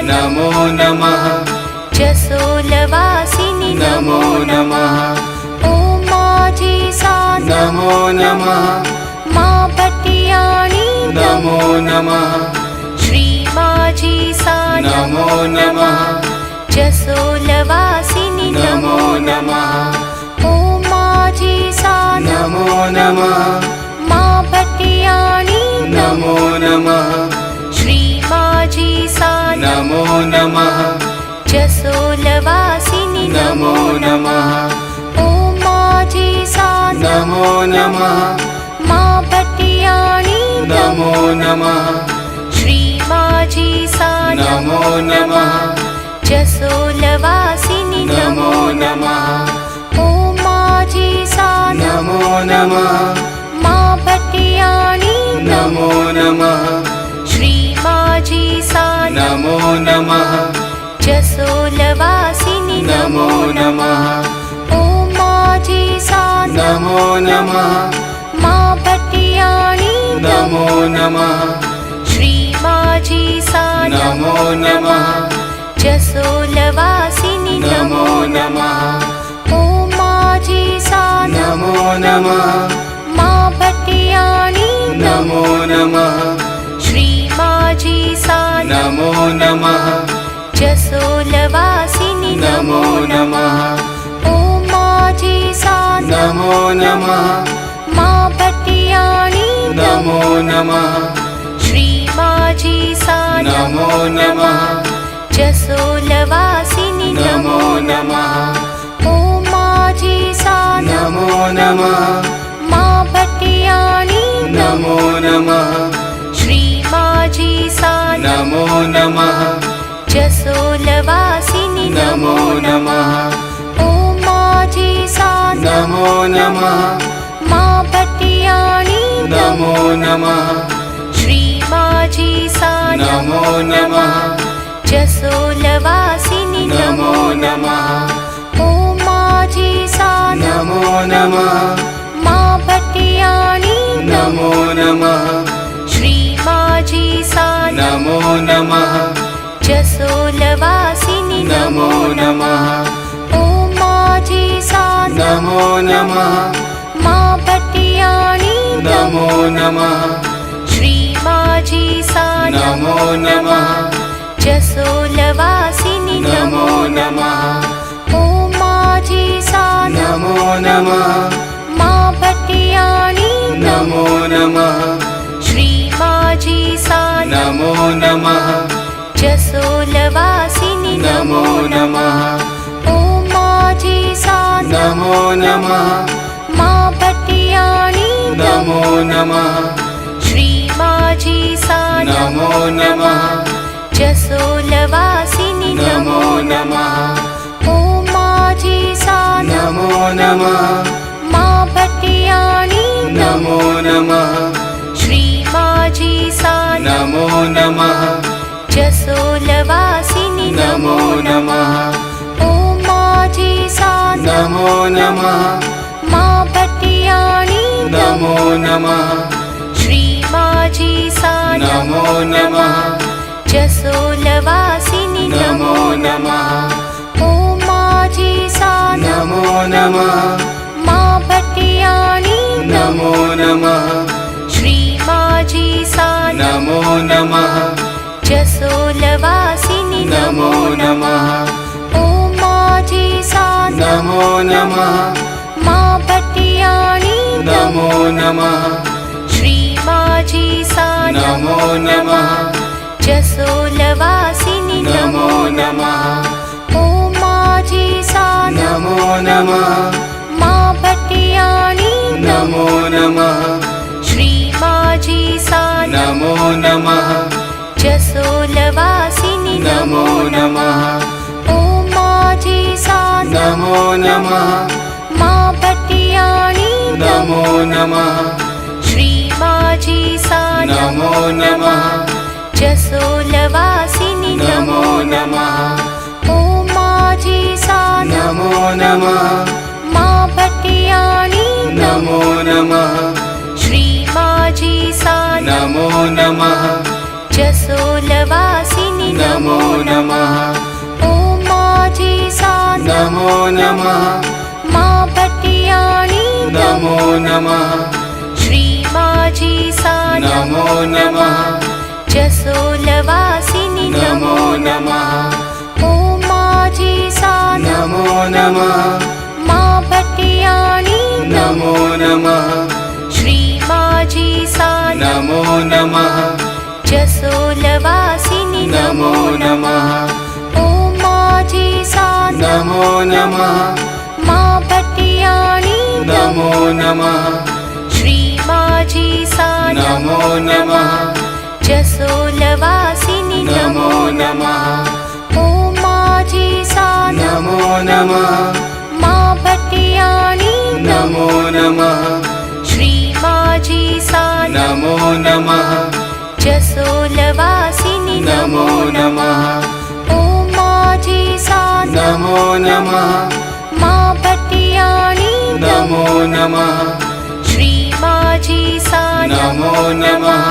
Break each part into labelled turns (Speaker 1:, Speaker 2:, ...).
Speaker 1: नमो नमः
Speaker 2: जसोलवासिनि
Speaker 1: नमो नमः
Speaker 2: ॐ माजी सा
Speaker 1: नमो नमः
Speaker 2: मा भट्टियाणि
Speaker 1: नमो नमः
Speaker 2: श्री माजी सा
Speaker 1: नमो नमः
Speaker 2: जसोलवासिनि
Speaker 1: नमो नमः
Speaker 2: ॐ माजी सा
Speaker 1: नमो नमः
Speaker 2: मा भट्टियाणि
Speaker 1: नमो नमः
Speaker 2: श्री माजी सा
Speaker 1: नमो नमः
Speaker 2: जसोलवासिनि
Speaker 1: नमो नमः
Speaker 2: ॐ माजी सा
Speaker 1: नमो नमः
Speaker 2: मा भट्टियाणि
Speaker 1: नमो नमः
Speaker 2: श्री माजी सा
Speaker 1: नमो नमः
Speaker 2: जसोलवासिनि
Speaker 1: नमो नमः
Speaker 2: ॐ माजी सा
Speaker 1: नमो नमः
Speaker 2: मा भट्टियाणि
Speaker 1: नमो नमः
Speaker 2: श्री माजी सा
Speaker 1: नमो नमः
Speaker 2: जसोलवासिनि
Speaker 1: नमो नमः
Speaker 2: ॐ माजी सा
Speaker 1: नमो नमः
Speaker 2: मा भट्टियाणि
Speaker 1: नमो नमः
Speaker 2: श्री माजी सा
Speaker 1: नमो नमः
Speaker 2: जसोलवासिनि
Speaker 1: नमो नमः
Speaker 2: ॐ माजी सा
Speaker 1: नमो नमः
Speaker 2: मा भट्टियाणि
Speaker 1: नमो नमः
Speaker 2: श्री माजी सा
Speaker 1: नमो नमः
Speaker 2: जसोलवासिनि
Speaker 1: नमो नमः
Speaker 2: ॐ माजी सा
Speaker 1: नमो नमः
Speaker 2: मा भट्टियाणि
Speaker 1: नमो नमः
Speaker 2: श्री माजी सा
Speaker 1: नमो नमः
Speaker 2: जसोलवासिनि
Speaker 1: नमो नमः
Speaker 2: ॐ माजी सा
Speaker 1: नमो नमः
Speaker 2: मा भट्टियाणि
Speaker 1: नमो नमः
Speaker 2: श्री माजी सा
Speaker 1: नमो नमः
Speaker 2: जसोलवासिनि
Speaker 1: नमो नमः
Speaker 2: ॐ माजी सा
Speaker 1: नमो नमः
Speaker 2: मा भट्टियाणि
Speaker 1: नमो नमः
Speaker 2: श्री माजी सा
Speaker 1: नमो नमः
Speaker 2: जसोलवासिनि
Speaker 1: नमो नमः
Speaker 2: ॐ माजी सा
Speaker 1: नमो नमः
Speaker 2: मा भट्टियाणि
Speaker 1: नमो नमः
Speaker 2: श्री माजी सा
Speaker 1: नमो नमः
Speaker 2: जसोलवासिनि
Speaker 1: नमो नमः
Speaker 2: ॐ माजी सा
Speaker 1: नमो नमः
Speaker 2: मा भट्टियाणि
Speaker 1: नमो नमः
Speaker 2: श्री माजी सा
Speaker 1: नमो नमः
Speaker 2: जसोलवासिनि
Speaker 1: नमो नमः
Speaker 2: ॐ माजी सा
Speaker 1: नमो नमः
Speaker 2: मा भट्टियाणि
Speaker 1: नमो नमः
Speaker 2: श्री माजी सा
Speaker 1: नमो नमः
Speaker 2: जसोलवासिनि
Speaker 1: नमो नमः
Speaker 2: ॐ माजी सा
Speaker 1: नमो नमः
Speaker 2: मा भट्टियाणि
Speaker 1: नमो नमः
Speaker 2: श्री माजी सा
Speaker 1: नमो नमः
Speaker 2: जसोलवासिनि
Speaker 1: नमो नमः
Speaker 2: ॐ माजी सा
Speaker 1: नमो नमः
Speaker 2: मा भट्टियाणि
Speaker 1: नमो नमः
Speaker 2: श्री माजी सा
Speaker 1: नमो नमः
Speaker 2: जसोलवासिनि
Speaker 1: नमो नमः
Speaker 2: ॐ माजी सा
Speaker 1: नमो नमः
Speaker 2: मा भट्टियाणि
Speaker 1: नमो नमः
Speaker 2: श्री माजी सा
Speaker 1: नमो नमः
Speaker 2: जसोलवासिनि
Speaker 1: नमो नमः
Speaker 2: ॐ माजी सा
Speaker 1: नमो नमः
Speaker 2: मा भट्टियाणि
Speaker 1: नमो नमः
Speaker 2: श्री माजी सा
Speaker 1: नमो नमः
Speaker 2: जसोलवासिनि
Speaker 1: नमो नमः
Speaker 2: ॐ माजी सा
Speaker 1: नमो नमः
Speaker 2: मा भट्टियाणि
Speaker 1: नमो नमः
Speaker 2: श्री माजी सा
Speaker 1: नमो नमः
Speaker 2: जसोलवासिनि
Speaker 1: नमो नमः
Speaker 2: ॐ माजी सा
Speaker 1: नमो नमः
Speaker 2: मा भट्टियाणि
Speaker 1: नमो नमः
Speaker 2: श्री माजी सा
Speaker 1: नमो नमः
Speaker 2: जसोलवासिनि
Speaker 1: नमो नमः
Speaker 2: ॐ माजी सा
Speaker 1: नमो नमः
Speaker 2: मा भट्टियाणि
Speaker 1: नमो नमः
Speaker 2: श्री माजी सा
Speaker 1: नमो नमः
Speaker 2: जसोलवासिनि
Speaker 1: नमो नमः
Speaker 2: ॐ माजी सा
Speaker 1: नमो नमः
Speaker 2: मा भट्टियाणि
Speaker 1: नमो नमः
Speaker 2: श्री माजी सा
Speaker 1: नमो नमः
Speaker 2: जसोलवासिनि
Speaker 1: नमो नमो नमः
Speaker 2: ॐ माजी सा
Speaker 1: नमो नमः
Speaker 2: मा भटियाणी
Speaker 1: नमो नमः
Speaker 2: श्री माजी सा
Speaker 1: नमो नमः
Speaker 2: जसोलवासिनी
Speaker 1: नमो नमः
Speaker 2: ॐ माजी सा
Speaker 1: नमो नमः
Speaker 2: मा भटियाणी
Speaker 1: नमो नमः
Speaker 2: श्री माजी सा
Speaker 1: नमो नमः
Speaker 2: जसोलवासिनी
Speaker 1: नमो नमः
Speaker 2: ॐ माजी सा
Speaker 1: नमो नमः
Speaker 2: मा भटियाणी
Speaker 1: नमो नमः
Speaker 2: श्री माजी सा
Speaker 1: नमो नमः
Speaker 2: जसोलवासिनी
Speaker 1: नमो नमः
Speaker 2: ॐ माजी सा
Speaker 1: नमो नमः
Speaker 2: मा भटियाणी
Speaker 1: नमो नमः
Speaker 2: श्री माजी सा
Speaker 1: नमो नमः
Speaker 2: जसोलवासिनी
Speaker 1: नमो नमः
Speaker 2: ॐ माजी सा
Speaker 1: नमो नमः
Speaker 2: मा भटियाणी
Speaker 1: नमो नमः
Speaker 2: श्री माजी सा
Speaker 1: नमो नमः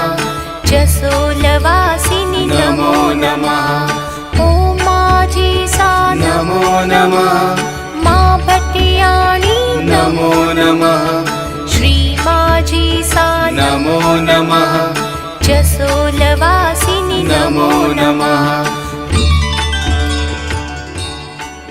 Speaker 2: जसोलवासिनी
Speaker 1: नमो नमः
Speaker 2: ॐ माजी सा
Speaker 1: नमो नमः
Speaker 2: मा भटियाणी
Speaker 1: नमो नमः
Speaker 2: श्री माजी सा
Speaker 1: नमो नमः
Speaker 2: जसोलवासिनी
Speaker 1: नमो नमः